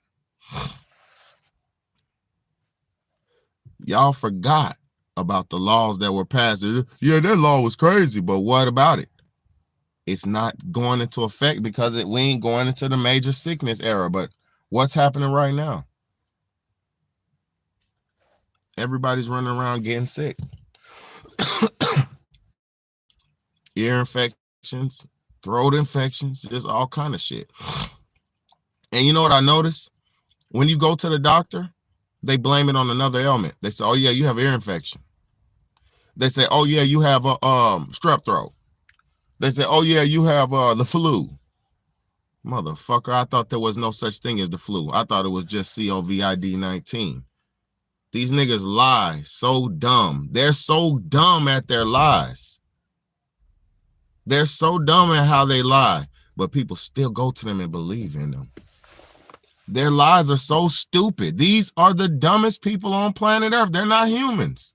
Y'all forgot about the laws that were passed. Yeah, that law was crazy, but what about it? It's not going into effect because we ain't going into the major sickness era. But what's happening right now? Everybody's running around getting sick. Ear infections, throat infections, just all kind of shit. And you know what I noticed? When you go to the doctor, they blame it on another ailment. They say, oh yeah, you have ear infection. They say, oh yeah, you have a strep throat. They say, oh yeah, you have the flu. Motherfucker, I thought there was no such thing as the flu. I thought it was just COVID-19. These niggas lie so dumb. They're so dumb at their lies. They're so dumb at how they lie, but people still go to them and believe in them. Their lies are so stupid. These are the dumbest people on planet Earth. They're not humans.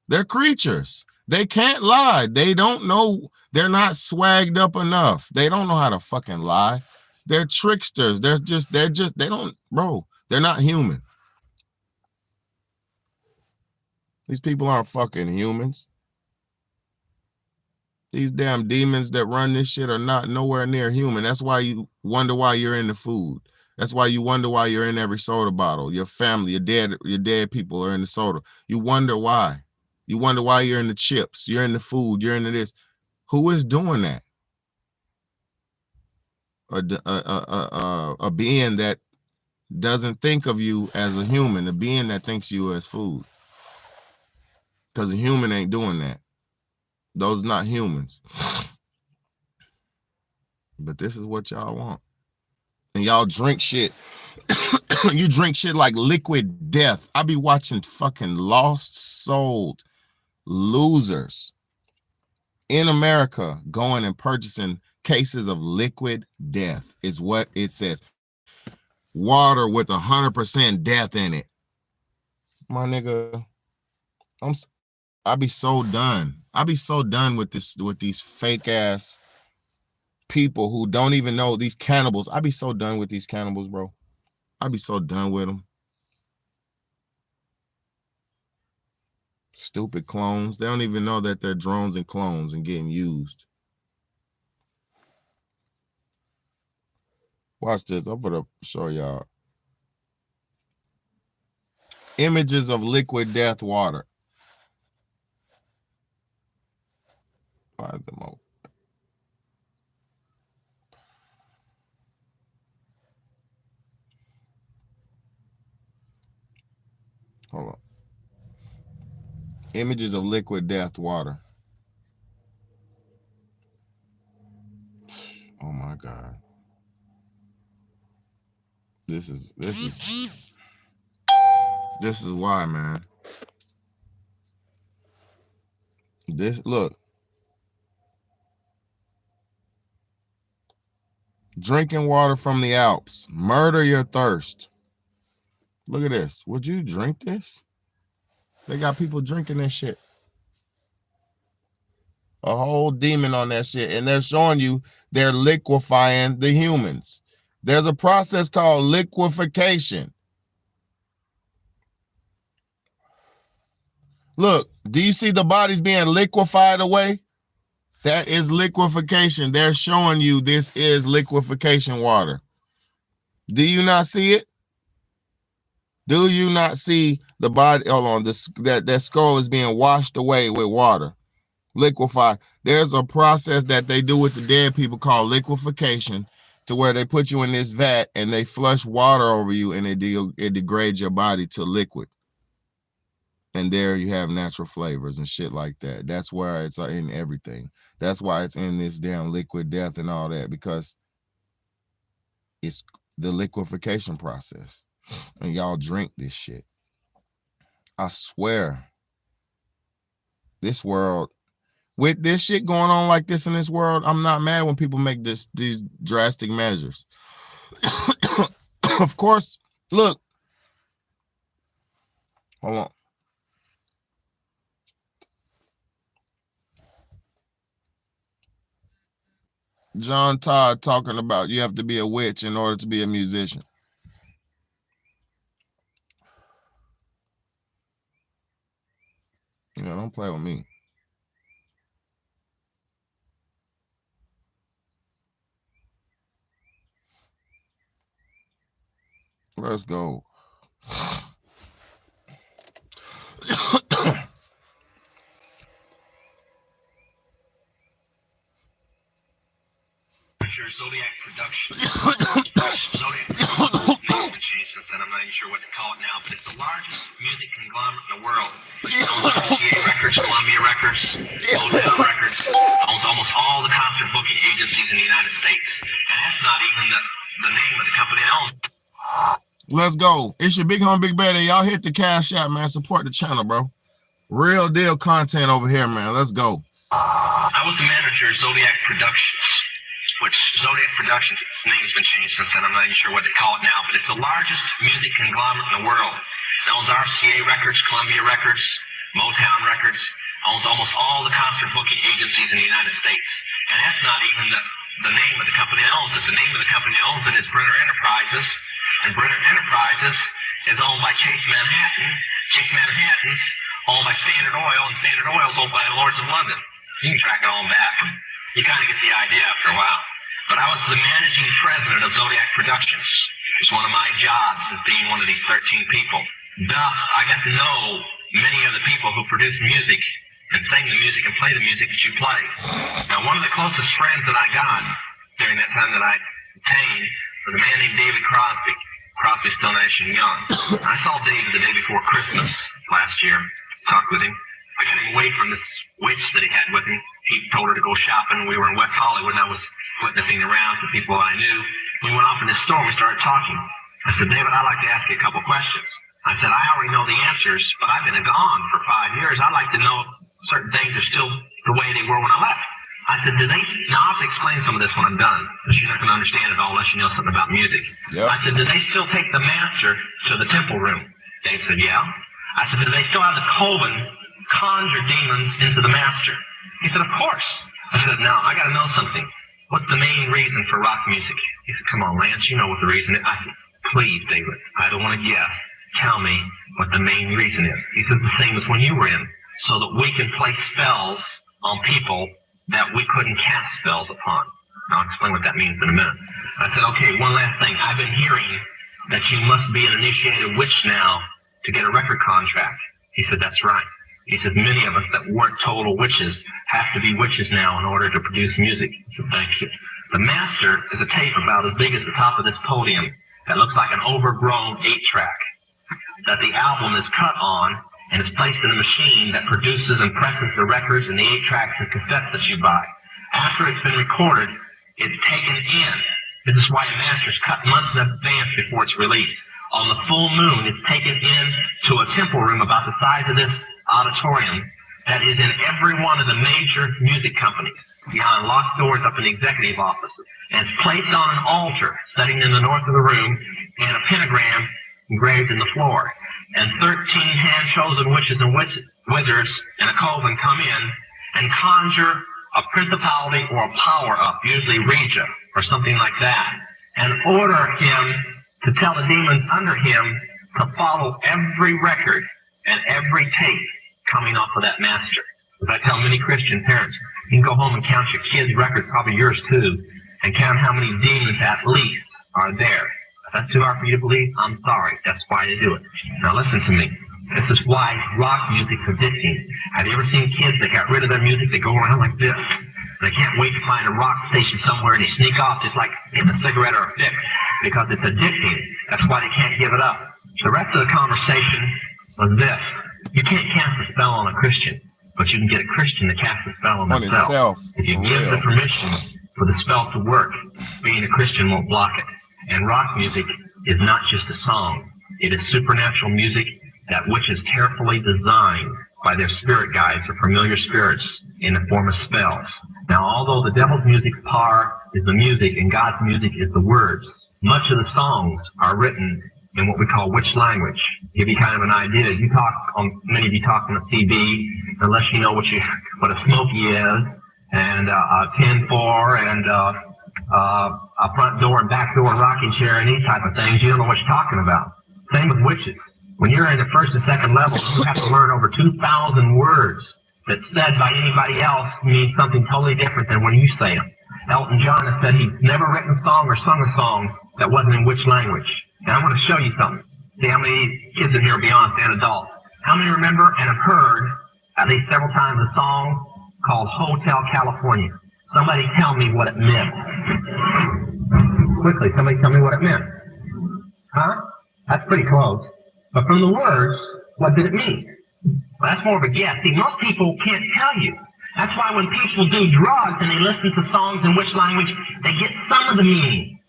They're creatures. They can't lie. They don't know. They're not swagged up enough. They don't know how to fucking lie. They're tricksters. They're not human. These people aren't fucking humans. These damn demons that run this shit are not nowhere near human. That's why you wonder why you're in the food. That's why you wonder why you're in every soda bottle. Your family, your dead people are in the soda. You wonder why. You wonder why you're in the chips. You're in the food. You're into this. Who is doing that? A being that doesn't think of you as a human. A being that thinks you as food. Because a human ain't doing that. Those are not humans. But this is what y'all want. And y'all drink shit. You drink shit like liquid death. I be watching fucking lost souled losers in America going and purchasing cases of liquid death is what it says. Water with 100% death in it. My nigga, I be so done. I be so done with these fake ass people who don't even know, these cannibals. I be so done with these cannibals, bro. I be so done with them. Stupid clones. They don't even know that they're drones and clones and getting used. Watch this. I'm gonna show y'all images of liquid death water. Why is it more? Hold on. Images of liquid death water. Oh my God. This is why, man. Look. Drinking water from the Alps. Murder your thirst. Look at this. Would you drink this? They got people drinking that shit. A whole demon on that shit. And they're showing you they're liquefying the humans. There's a process called liquefaction. Look, do you see the bodies being liquefied away? That is liquefaction. They're showing you this is liquefaction water. Do you not see it? Do you not see the body? Hold on, that skull is being washed away with water, liquefied. There's a process that they do with the dead people called liquefaction, to where they put you in this vat and they flush water over you and it degrades your body to liquid. And there you have natural flavors and shit like that. That's why it's in everything. That's why it's in this damn liquid death and all that, because it's the liquefaction process. And y'all drink this shit. I swear, this world, with this shit going on like this in this world, I'm not mad when people make these drastic measures. Of course, look. Hold on. John Todd talking about you have to be a witch in order to be a musician. Yeah, don't play with me. Let's go. Zodiac Productions. Zodiac Productions name has changed since then. I'm not even sure what to call it now, but it's the largest music conglomerate in the world. RCA Records, Columbia Records, Motown Records, owns almost all the concert booking agencies in the United States. And that's not even the name of the company that owns. Let's go. It's your Big Home Big Better. Y'all hit the cash app, man. Support the channel, bro. Real deal content over here, man. Let's go. I was the manager of Zodiac Productions, which Zodiac Productions, its name's been changed since then. I'm not even sure what to call it now, but it's the largest music conglomerate in the world. It owns RCA Records, Columbia Records, Motown Records, owns almost all the concert booking agencies in the United States. And that's not even the name of the company that owns it. The name of the company that owns it is Brenner Enterprises. And Brenner Enterprises is owned by Chase Manhattan. Chase Manhattan's owned by Standard Oil, and Standard Oil is owned by the Lords of London. You can track it all back. You kind of get the idea after a while. But I was the managing president of Zodiac Productions. It's one of my jobs as being one of these 13 people. Thus, I got to know many of the people who produce music and sing the music and play the music that you play. Now, one of the closest friends that I got during that time that I attained was a man named David Crosby. Crosby, Still Nash and Young. I saw David the day before Christmas last year. Talked with him. I got him away from this witch that he had with him. He told her to go shopping. We were in West Hollywood, and I was witnessing around to people I knew. We went off in this store. We started talking. I said, David, I'd like to ask you a couple questions. I said, I already know the answers, but I've been gone for 5 years. I'd like to know if certain things are still the way they were when I left. I said, now I'll have to explain some of this when I'm done, because you're not going to understand it all unless you know something about music. Yep. I said, do they still take the master to the temple room? Dave said, yeah. I said, do they still have the coven conjure demons into the master? He said, of course. I said, now, I got to know something. What's the main reason for rock music? He said, come on, Lance, you know what the reason is. I said, please, David, I don't want to guess. Tell me what the main reason is. He said, the same as when you were in, so that we can play spells on people that we couldn't cast spells upon. I'll explain what that means in a minute. I said, okay, one last thing. I've been hearing that you must be an initiated witch now to get a record contract. He said, that's right. He said, many of us that weren't total witches have to be witches now in order to produce music. I said, thank you. The master is a tape about as big as the top of this podium that looks like an overgrown 8-track that the album is cut on and is placed in a machine that produces and presses the records and the 8-tracks and cassettes that you buy. After it's been recorded, it's taken in. This is why a master is cut months in advance before it's released. On the full moon, it's taken in to a temple room about the size of this auditorium that is in every one of the major music companies, behind locked doors up in the executive offices. And it's placed on an altar sitting in the north of the room, and a pentagram engraved in the floor. And 13 hand-chosen witches and wizards in a coven come in and conjure a principality or a power up, usually Regia or something like that, and order him to tell the demons under him to follow every record and every tape coming off of that master. As I tell many Christian parents, you can go home and count your kids' records, probably yours too, and count how many demons at least are there. If that's too hard for you to believe, I'm sorry. That's why they do it. Now listen to me. This is why rock music's addicting. Have you ever seen kids that got rid of their music? They go around like this. They can't wait to find a rock station somewhere and they sneak off just like getting a cigarette or a fix because it's addicting. That's why they can't give it up. The rest of the conversation was this. You can't cast a spell on a Christian, but you can get a Christian to cast a spell on themselves. itself. If you For give real. the permission for the spell to work, being a Christian won't block it. And rock music is not just a song. It is supernatural music, that which is carefully designed by their spirit guides or familiar spirits in the form of spells. Now, although the devil's music's power is the music and God's music is the words, much of the songs are written in what we call witch language. Give you kind of an idea. You talk on, many of you talk on a CB, unless you know what a smoky is, and a 10-4, and a front door and back door rocking chair and these type of things. You don't know what you're talking about. Same with witches. When you're in the first and second level, you have to learn over 2,000 words that said by anybody else means something totally different than when you say them. Elton John has said he's never written a song or sung a song that wasn't in which language. And I want to show you something. See how many kids in here are beyond and adults. How many remember and have heard at least several times a song called Hotel California? Somebody tell me what it meant. Quickly, somebody tell me what it meant. Huh? That's pretty close. But from the words, what did it mean? Well, that's more of a guess. See, most people can't tell you. That's why when people do drugs and they listen to songs in which language, they get some of the meaning.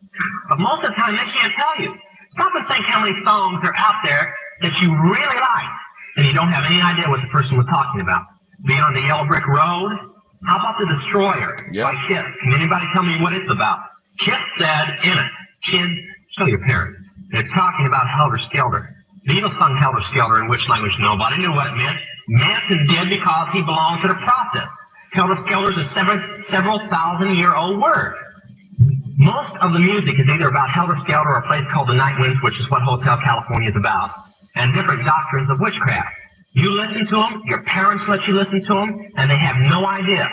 But most of the time, they can't tell you. Stop and think how many songs are out there that you really like, and you don't have any idea what the person was talking about. Beyond the Yellow Brick Road? How about The Destroyer by Kiss? Can anybody tell me what it's about? Kiss said in it, kids, show your parents. They're talking about Helter Skelter. The Beatles sung Helter Skelter in which language? Nobody knew what it meant. Manson did because he belonged to the process. Helter Skelter is a several thousand-year-old word. Most of the music is either about Helter Skelter or a place called the Night Winds, which is what Hotel California is about, and different doctrines of witchcraft. You listen to them, your parents let you listen to them, and they have no idea.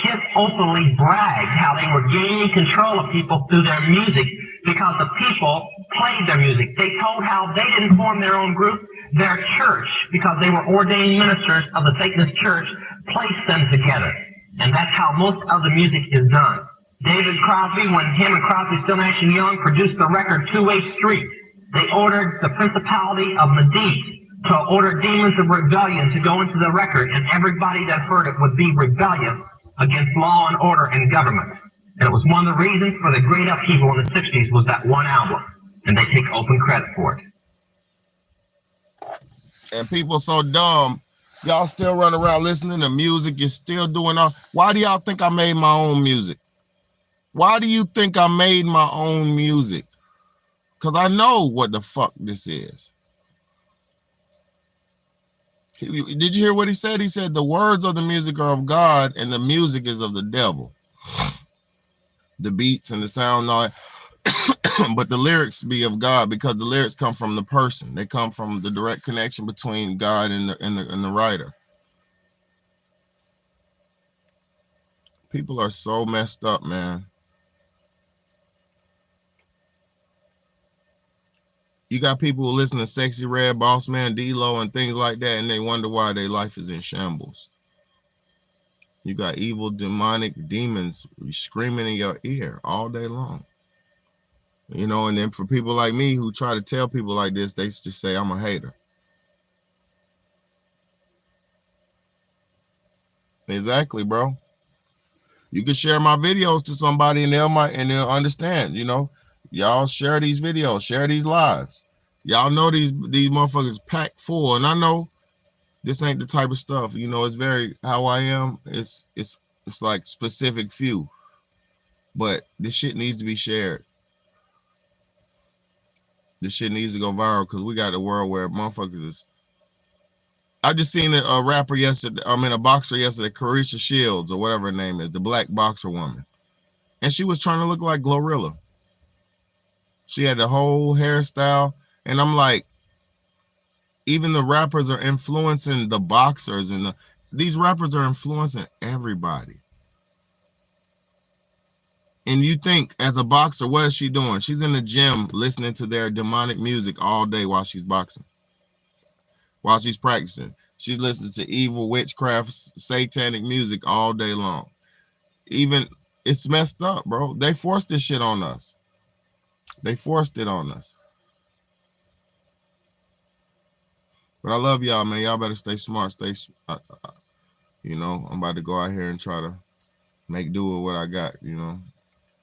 Kiss openly bragged how they were gaining control of people through their music because the people played their music. They told how they didn't form their own group. Their church, because they were ordained ministers of the Satanist church, placed them together. And that's how most of the music is done. David Crosby, when him and Crosby, Still Nash and Young produced the record Two-Way Street, they ordered the principality of Medici to order demons of rebellion to go into the record, and everybody that heard it would be rebellious against law and order and government. And it was one of the reasons for the great upheaval in the 60s was that one album, and they take open credit for it. And people so dumb, y'all still run around listening to music, you're still doing all. Why do y'all think I made my own music? Why do you think I made my own music? Because I know what the fuck this is. Did you hear what he said? He said the words of the music are of God and the music is of the devil. The beats and the sound, all that. But the lyrics be of God because the lyrics come from the person. They come from the direct connection between God and the writer. People are so messed up, man. You got people who listen to Sexy Red, Boss Man, D-Lo, and things like that, and they wonder why their life is in shambles. You got evil, demonic demons screaming in your ear all day long. You know, and then for people like me who try to tell people like this, they just say I'm a hater. Exactly, bro. You can share my videos to somebody and they'll understand, you know. Y'all share these videos, share these lives. Y'all know these motherfuckers packed full, and I know this ain't the type of stuff, you know, it's very how I am. It's like specific few. But this shit needs to be shared. This shit needs to go viral because we got a world where motherfuckers is. I just seen a rapper yesterday, a boxer yesterday, Carisha Shields or whatever her name is, the black boxer woman. And she was trying to look like Glorilla. She had the whole hairstyle. And I'm like, even the rappers are influencing the boxers, and these rappers are influencing everybody. And you think, as a boxer, what is she doing? She's in the gym listening to their demonic music all day while she's boxing. While she's practicing. She's listening to evil witchcraft, satanic music all day long. Even, it's messed up, bro. They forced this shit on us. They forced it on us. But I love y'all, man. Y'all better stay smart. You know, I'm about to go out here and try to make do with what I got, you know.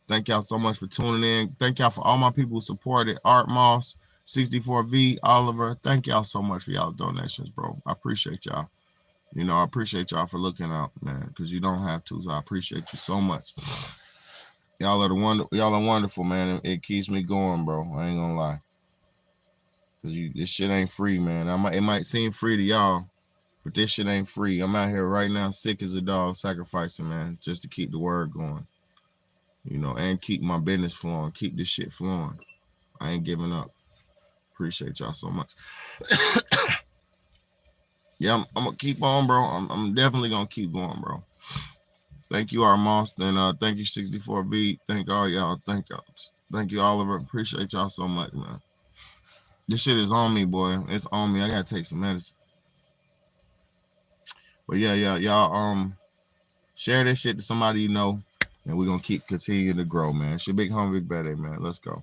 Thank y'all so much for tuning in. Thank y'all for all my people who supported. Art Moss, 64V, Oliver. Thank y'all so much for y'all's donations, bro. I appreciate y'all. You know, I appreciate y'all for looking out, man, because you don't have to. So I appreciate you so much. Y'all are wonderful, man. It keeps me going, bro. I ain't gonna lie. Cause this shit ain't free, man. It might seem free to y'all, but this shit ain't free. I'm out here right now, sick as a dog, sacrificing, man, just to keep the word going. You know, and keep my business flowing, keep this shit flowing. I ain't giving up. Appreciate y'all so much. Yeah, I'm gonna keep on, bro. I'm definitely gonna keep going, bro. Thank you, Armos. And thank you, 64V. Thank all y'all. Thank y'all. Thank you, Oliver. Appreciate y'all so much, man. This shit is on me, boy. It's on me. I gotta take some medicine. But yeah, y'all share this shit to somebody you know, and we're gonna keep continuing to grow, man. It's your big homie, Big Bad, man. Let's go.